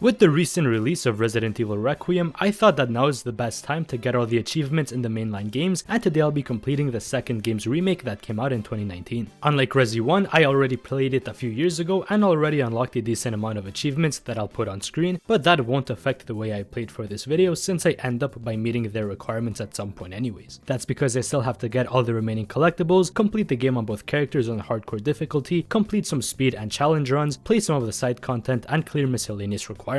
With the recent release of Resident Evil Requiem, I thought that now is the best time to get all the achievements in the mainline games, and today I'll be completing the second game's remake that came out in 2019. Unlike Resi 1, I already played it a few years ago and already unlocked a decent amount of achievements that I'll put on screen, but that won't affect the way I played for this video since I end up by meeting their requirements at some point anyways. That's because I still have to get all the remaining collectibles, complete the game on both characters on hardcore difficulty, complete some speed and challenge runs, play some of the side content, and clear miscellaneous requirements.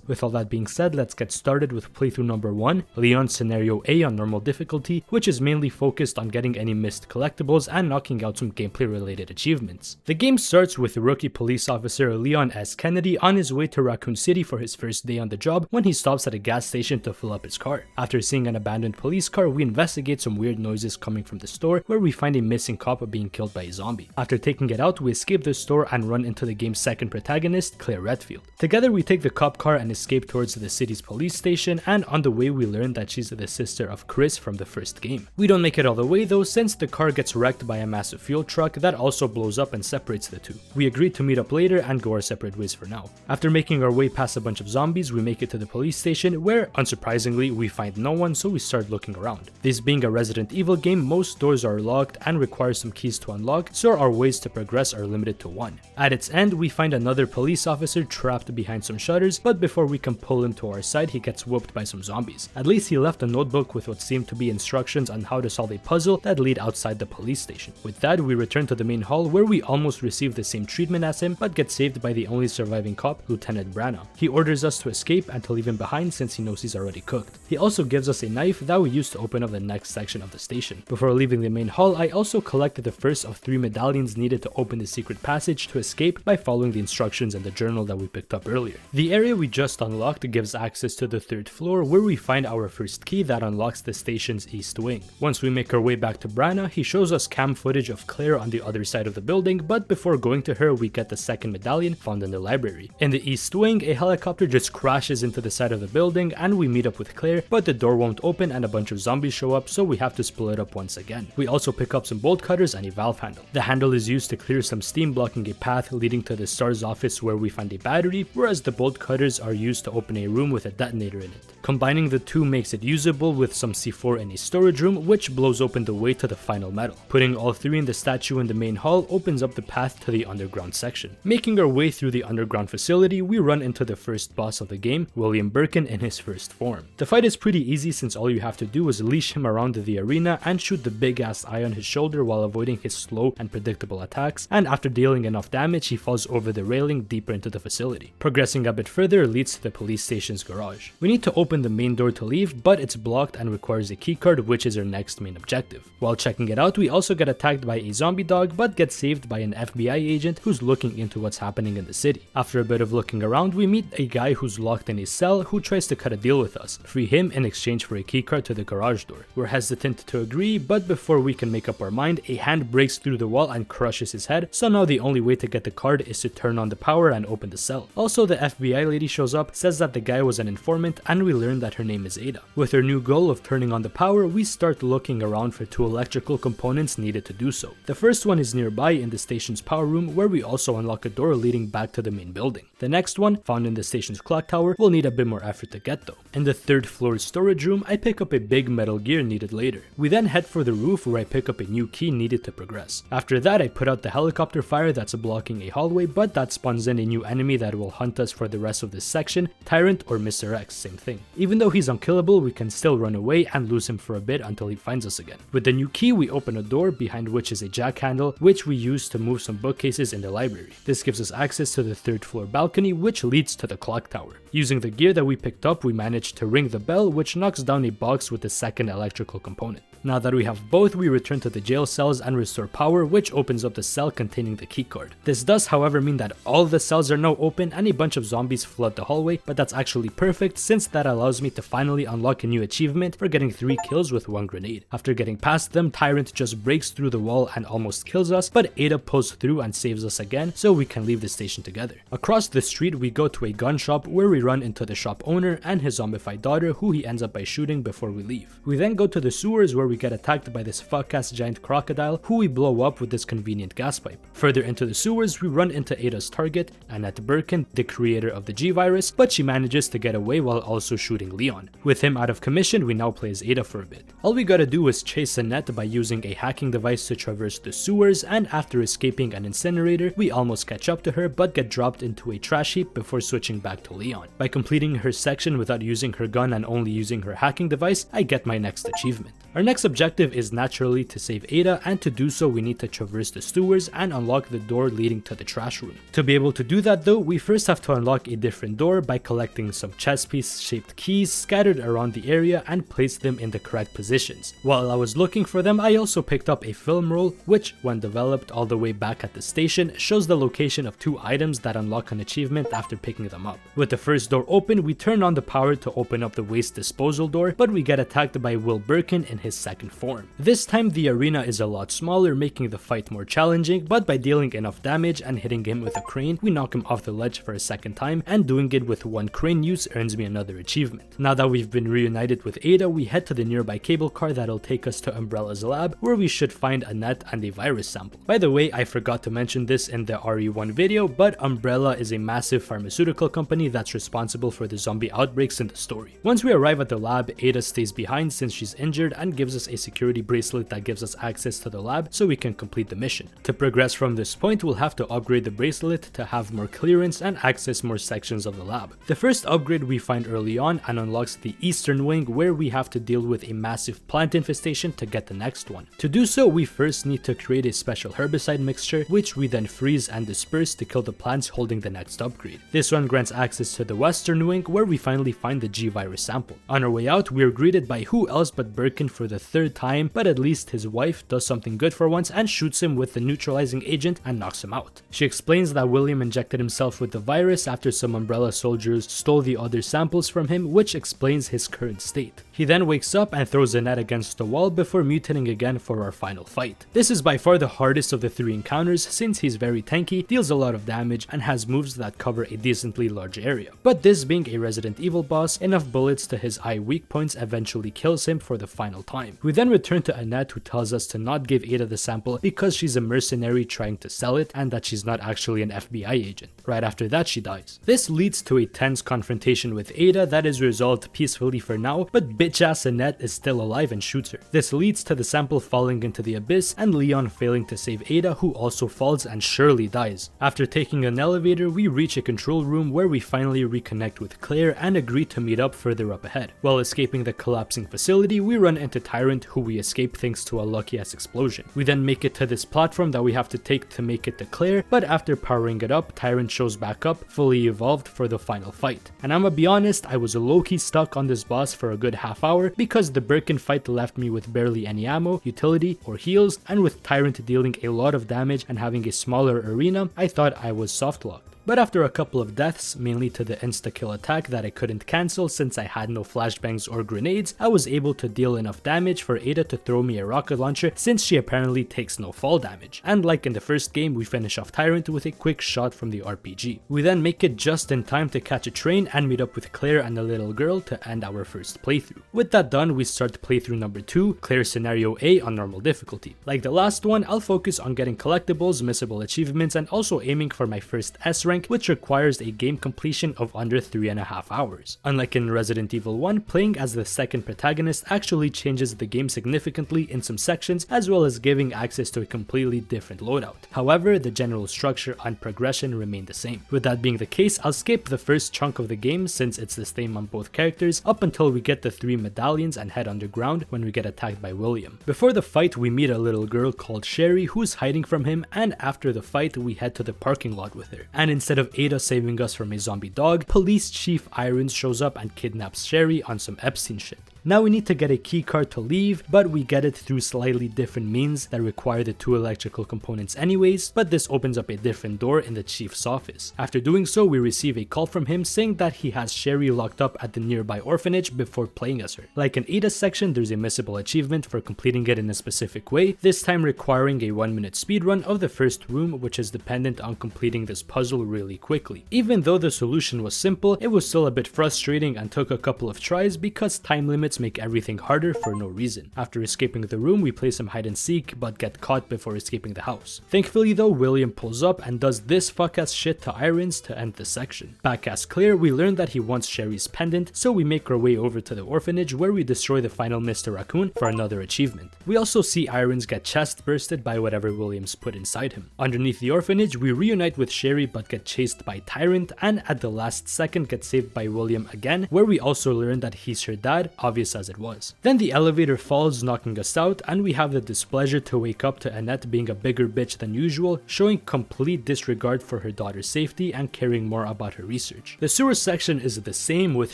With all that being said, let's get started with playthrough number 1, Leon Scenario A on normal difficulty, which is mainly focused on getting any missed collectibles and knocking out some gameplay related achievements. The game starts with rookie police officer Leon S. Kennedy on his way to Raccoon City for his first day on the job when he stops at a gas station to fill up his car. After seeing an abandoned police car, we investigate some weird noises coming from the store where we find a missing cop being killed by a zombie. After taking it out, we escape the store and run into the game's second protagonist, Claire Redfield. Together we take the cop car and escape towards the city's police station, and on the way we learn that she's the sister of Chris from the first game. We don't make it all the way though, since the car gets wrecked by a massive fuel truck that also blows up and separates the two. We agree to meet up later and go our separate ways for now. After making our way past a bunch of zombies, we make it to the police station where, unsurprisingly, we find no one, so we start looking around. This being a Resident Evil game, most doors are locked and require some keys to unlock, so our ways to progress are limited to one. At its end, we find another police officer trapped behind some shutters, but before we can pull him to our side, he gets whooped by some zombies. At least he left a notebook with what seemed to be instructions on how to solve a puzzle that lead outside the police station. With that, we return to the main hall where we almost receive the same treatment as him, but get saved by the only surviving cop, Lieutenant Branagh. He orders us to escape and to leave him behind since he knows he's already cooked. He also gives us a knife that we use to open up the next section of the station. Before leaving the main hall, I also collected the first of 3 medallions needed to open the secret passage to escape by following the instructions in the journal that we picked up earlier. The area we just unlocked gives access to the 3rd floor where we find our first key that unlocks the station's east wing. Once we make our way back to Branagh, he shows us cam footage of Claire on the other side of the building, but before going to her we get the second medallion found in the library. In the east wing, a helicopter just crashes into the side of the building and we meet up with Claire, but the door won't open and a bunch of zombies show up, so we have to split up once again. We also pick up some bolt cutters and a valve handle. The handle is used to clear some steam blocking a path leading to the STAR's office where we find a battery, whereas the bolt cutters are used to open a room with a detonator in it. Combining the two makes it usable with some C4 in a storage room, which blows open the way to the final metal. Putting all 3 in the statue in the main hall opens up the path to the underground section. Making our way through the underground facility, we run into the first boss of the game, William Birkin in his first form. The fight is pretty easy since all you have to do is leash him around the arena and shoot the big ass eye on his shoulder while avoiding his slow and predictable attacks, and after dealing enough damage he falls over the railing deeper into the facility. Progressing a bit further leads to the police station's garage. We need to open the main door to leave, but it's blocked and requires a keycard, which is our next main objective. While checking it out, we also get attacked by a zombie dog, but get saved by an FBI agent who's looking into what's happening in the city. After a bit of looking around, we meet a guy who's locked in a cell who tries to cut a deal with us, free him in exchange for a keycard to the garage door. We're hesitant to agree, but before we can make up our mind, a hand breaks through the wall and crushes his head, so now the only way to get the card is to turn on the power and open the cell. Also, the FBI lady shows up, says that the guy was an informant, and we learn that her name is Ada. With her new goal of turning on the power, we start looking around for 2 electrical components needed to do so. The first one is nearby in the station's power room, where we also unlock a door leading back to the main building. The next one, found in the station's clock tower, will need a bit more effort to get though. In the 3rd floor storage room, I pick up a big metal gear needed later. We then head for the roof where I pick up a new key needed to progress. After that, I put out the helicopter fire that's blocking a hallway, but that spawns in a new enemy that will hunt us for the rest of this section, Tyrant or Mr. X, same thing. Even though he's unkillable, we can still run away and lose him for a bit until he finds us again. With the new key, we open a door behind which is a jack handle, which we use to move some bookcases in the library. This gives us access to the 3rd floor balcony, which leads to the clock tower. Using the gear that we picked up, we managed to ring the bell, which knocks down a box with the second electrical component. Now that we have both, we return to the jail cells and restore power, which opens up the cell containing the keycard. This does however mean that all the cells are now open and a bunch of zombies flood the hallway, but that's actually perfect since that allows me to finally unlock a new achievement for getting 3 kills with 1 grenade. After getting past them, Tyrant just breaks through the wall and almost kills us, but Ada pulls through and saves us again, so we can leave the station together. Across the street, we go to a gun shop where we run into the shop owner and his zombified daughter, who he ends up by shooting before we leave. We then go to the sewers where we we get attacked by this fuck-ass giant crocodile who we blow up with this convenient gas pipe. Further into the sewers, we run into Ada's target, Annette Birkin, the creator of the G-Virus, but she manages to get away while also shooting Leon. With him out of commission, we now play as Ada for a bit. All we gotta do is chase Annette by using a hacking device to traverse the sewers, and after escaping an incinerator, we almost catch up to her but get dropped into a trash heap before switching back to Leon. By completing her section without using her gun and only using her hacking device, I get my next achievement. Our next objective is naturally to save Ada, and to do so we need to traverse the sewers and unlock the door leading to the trash room. To be able to do that though, we first have to unlock a different door by collecting some chess piece shaped keys scattered around the area and place them in the correct positions. While I was looking for them, I also picked up a film roll which, when developed all the way back at the station, shows the location of 2 items that unlock an achievement after picking them up. With the first door open, we turn on the power to open up the waste disposal door, but we get attacked by Will Birkin in his second form. This time the arena is a lot smaller, making the fight more challenging, but by dealing enough damage and hitting him with a crane, we knock him off the ledge for a second time, and doing it with 1 crane use earns me another achievement. Now that we've been reunited with Ada, we head to the nearby cable car that'll take us to Umbrella's lab, where we should find Annette and a virus sample. By the way, I forgot to mention this in the RE1 video, but Umbrella is a massive pharmaceutical company that's responsible for the zombie outbreaks in the story. Once we arrive at the lab, Ada stays behind since she's injured and gives us a security bracelet that gives us access to the lab so we can complete the mission. To progress from this point, we'll have to upgrade the bracelet to have more clearance and access more sections of the lab. The first upgrade we find early on and unlocks the eastern wing, where we have to deal with a massive plant infestation to get the next one. To do so, we first need to create a special herbicide mixture, which we then freeze and disperse to kill the plants holding the next upgrade. This one grants access to the western wing, where we finally find the G-Virus sample. On our way out, we are greeted by who else but Birkin for the 3rd time, but at least his wife does something good for once and shoots him with the neutralizing agent and knocks him out. She explains that William injected himself with the virus after some Umbrella soldiers stole the other samples from him, which explains his current state. He then wakes up and throws Annette against the wall before mutating again for our final fight. This is by far the hardest of the 3 encounters since he's very tanky, deals a lot of damage, and has moves that cover a decently large area. But this being a Resident Evil boss, enough bullets to his eye weak points eventually kills him for the final time. We then return to Annette, who tells us to not give Ada the sample because she's a mercenary trying to sell it and that she's not actually an FBI agent. Right after that, she dies. This leads to a tense confrontation with Ada that is resolved peacefully for now, but bitch-ass Annette is still alive and shoots her. This leads to the sample falling into the abyss and Leon failing to save Ada, who also falls and surely dies. After taking an elevator, we reach a control room where we finally reconnect with Claire and agree to meet up further up ahead. While escaping the collapsing facility, we run into Tyrant, who we escape thanks to a lucky-ass explosion. We then make it to this platform that we have to take to make it to Claire, but after powering it up, Tyrant shows back up, fully evolved for the final fight. And I'ma be honest, I was low-key stuck on this boss for a good half hour because the Birkin fight left me with barely any ammo, utility, or heals, and with Tyrant dealing a lot of damage and having a smaller arena, I thought I was soft-locked. But after a couple of deaths, mainly to the insta-kill attack that I couldn't cancel since I had no flashbangs or grenades, I was able to deal enough damage for Ada to throw me a rocket launcher since she apparently takes no fall damage. And like in the first game, we finish off Tyrant with a quick shot from the RPG. We then make it just in time to catch a train and meet up with Claire and the little girl to end our first playthrough. With that done, we start playthrough number 2, Claire Scenario A on normal difficulty. Like the last one, I'll focus on getting collectibles, missable achievements, and also aiming for my first S rank, which requires a game completion of under 3.5 hours. Unlike in Resident Evil 1, playing as the second protagonist actually changes the game significantly in some sections, as well as giving access to a completely different loadout. However, the general structure and progression remain the same. With that being the case, I'll skip the first chunk of the game since it's the same on both characters up until we get the 3 medallions and head underground when we get attacked by William. Before the fight, we meet a little girl called Sherry who's hiding from him, and after the fight, we head to the parking lot with her. And instead of Ada saving us from a zombie dog, Police Chief Irons shows up and kidnaps Sherry on some Epstein shit. Now we need to get a keycard to leave, but we get it through slightly different means that require the 2 electrical components anyways, but this opens up a different door in the chief's office. After doing so, we receive a call from him saying that he has Sherry locked up at the nearby orphanage before playing as her. Like in Ada's section, there's a missable achievement for completing it in a specific way, this time requiring a 1-minute speedrun of the first room, which is dependent on completing this puzzle really quickly. Even though the solution was simple, it was still a bit frustrating and took a couple of tries because time limits parts make everything harder for no reason. After escaping the room, we play some hide and seek, but get caught before escaping the house. Thankfully though, William pulls up and does this fuck ass shit to Irons to end the section. Back as Claire, we learn that he wants Sherry's pendant, so we make our way over to the orphanage where we destroy the final Mr. Raccoon for another achievement. We also see Irons get chest bursted by whatever Williams put inside him. Underneath the orphanage, we reunite with Sherry but get chased by Tyrant, and at the last second get saved by William again, where we also learn that he's her dad, obvious as it was. Then the elevator falls, knocking us out, and we have the displeasure to wake up to Annette being a bigger bitch than usual, showing complete disregard for her daughter's safety and caring more about her research. The sewer section is the same, with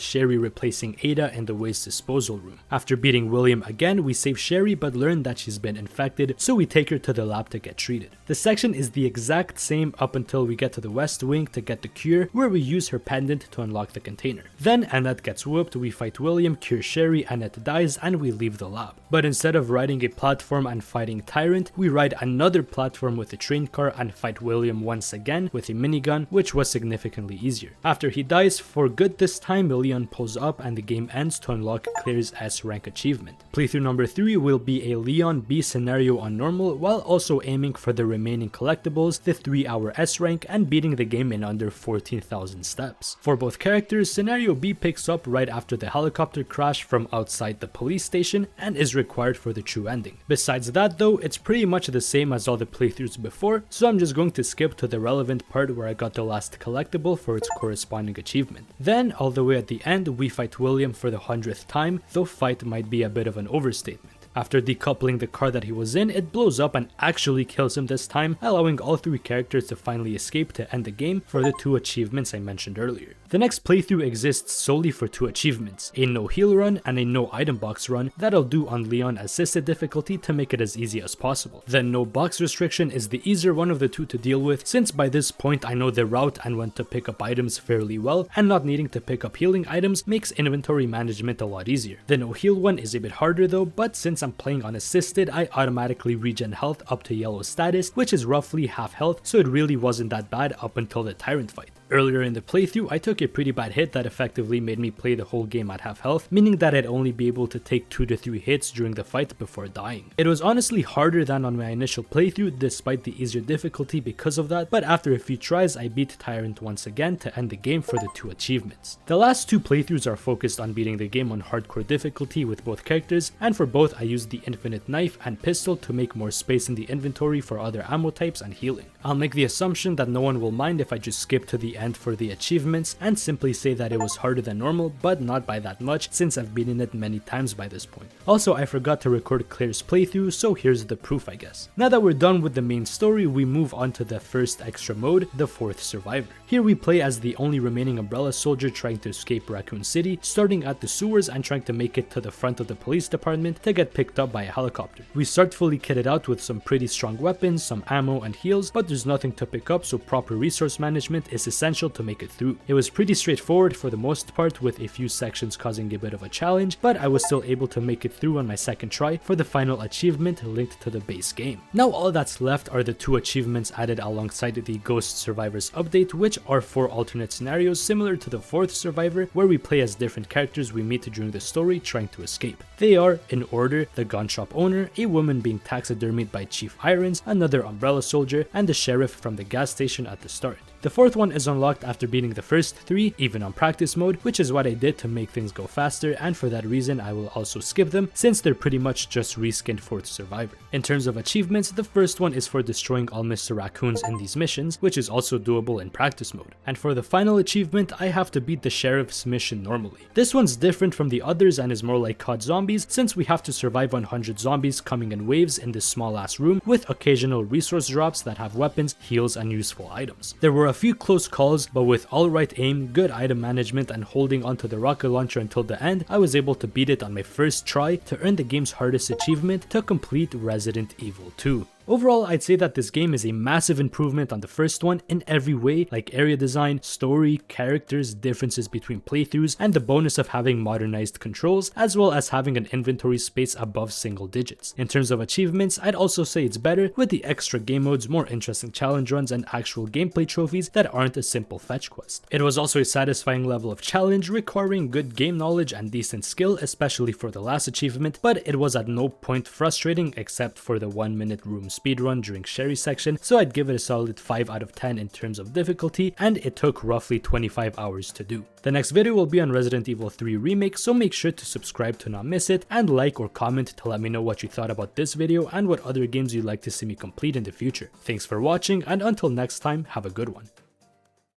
Sherry replacing Ada in the waste disposal room. After beating William again, we save Sherry but learn that she's been infected, so we take her to the lab to get treated. The section is the exact same up until we get to the west wing to get the cure, where we use her pendant to unlock the container. Then Annette gets whooped, we fight William, cure Sherry, Annette dies, and we leave the lab. But instead of riding a platform and fighting Tyrant, we ride another platform with a train car and fight William once again with a minigun, which was significantly easier. After he dies for good this time, Leon pulls up and the game ends to unlock Claire's S rank achievement. Playthrough number 3 will be a Leon B scenario on normal, while also aiming for the remaining collectibles, the 3-hour S rank, and beating the game in under 14,000 steps. For both characters, scenario B picks up right after the helicopter crash from outside the police station and is required for the true ending. Besides that though, it's pretty much the same as all the playthroughs before, so I'm just going to skip to the relevant part where I got the last collectible for its corresponding achievement. Then, all the way at the end, we fight William for the 100th time, though fight might be a bit of an overstatement. After decoupling the car that he was in, it blows up and actually kills him this time, allowing all 3 characters to finally escape to end the game for the 2 achievements I mentioned earlier. The next playthrough exists solely for 2 achievements, a no heal run and a no item box run that I'll do on Leon assisted difficulty to make it as easy as possible. The no box restriction is the easier one of the 2 to deal with, since by this point I know the route and when to pick up items fairly well, and not needing to pick up healing items makes inventory management a lot easier. The no heal one is a bit harder though, but since I'm playing on assisted, I automatically regen health up to yellow status, which is roughly half health, so it really wasn't that bad up until the Tyrant fight. Earlier in the playthrough, I took a pretty bad hit that effectively made me play the whole game at half health, meaning that I'd only be able to take 2 to 3 hits during the fight before dying. It was honestly harder than on my initial playthrough despite the easier difficulty because of that, but after a few tries I beat Tyrant once again to end the game for the 2 achievements. The last 2 playthroughs are focused on beating the game on hardcore difficulty with both characters, and for both I used the infinite knife and pistol to make more space in the inventory for other ammo types and healing. I'll make the assumption that no one will mind if I just skip to the end for the achievements and simply say that it was harder than normal, but not by that much since I've beaten it many times by this point. Also, I forgot to record Claire's playthrough, so here's the proof I guess. Now that we're done with the main story, we move on to the first extra mode, the 4th Survivor. Here we play as the only remaining Umbrella soldier trying to escape Raccoon City, starting at the sewers and trying to make it to the front of the police department to get picked up by a helicopter. We start fully kitted out with some pretty strong weapons, some ammo and heals, but there's nothing to pick up, so proper resource management is essential to make it through. It was pretty straightforward for the most part, with a few sections causing a bit of a challenge, but I was still able to make it through on my second try for the final achievement linked to the base game. Now all that's left are the 2 achievements added alongside the Ghost Survivors update, which are 4 alternate scenarios similar to the 4th Survivor, where we play as different characters we meet during the story trying to escape. They are, in order, the gun shop owner, a woman being taxidermied by Chief Irons, another Umbrella soldier, and the sheriff from the gas station at the start. The 4th one is unlocked after beating the first 3, even on practice mode, which is what I did to make things go faster, and for that reason I will also skip them since they're pretty much just reskinned 4th Survivor. In terms of achievements, the first one is for destroying all Mr. Raccoons in these missions, which is also doable in practice mode. And for the final achievement, I have to beat the sheriff's mission normally. This one's different from the others and is more like COD Zombies, since we have to survive 100 zombies coming in waves in this small ass room with occasional resource drops that have weapons, heals, and useful items. There were a few close calls, but with alright aim, good item management, and holding onto the rocket launcher until the end, I was able to beat it on my first try to earn the game's hardest achievement to complete Resident Evil 2. Overall, I'd say that this game is a massive improvement on the first one in every way, like area design, story, characters, differences between playthroughs, and the bonus of having modernized controls, as well as having an inventory space above single digits. In terms of achievements, I'd also say it's better with the extra game modes, more interesting challenge runs, and actual gameplay trophies that aren't a simple fetch quest. It was also a satisfying level of challenge requiring good game knowledge and decent skill, especially for the last achievement, but it was at no point frustrating except for the 1-minute room speedrun during Sherry section, so I'd give it a solid 5 out of 10 in terms of difficulty, and it took roughly 25 hours to do. The next video will be on Resident Evil 3 Remake, so make sure to subscribe to not miss it, and like or comment to let me know what you thought about this video and what other games you'd like to see me complete in the future. Thanks for watching, and until next time, have a good one.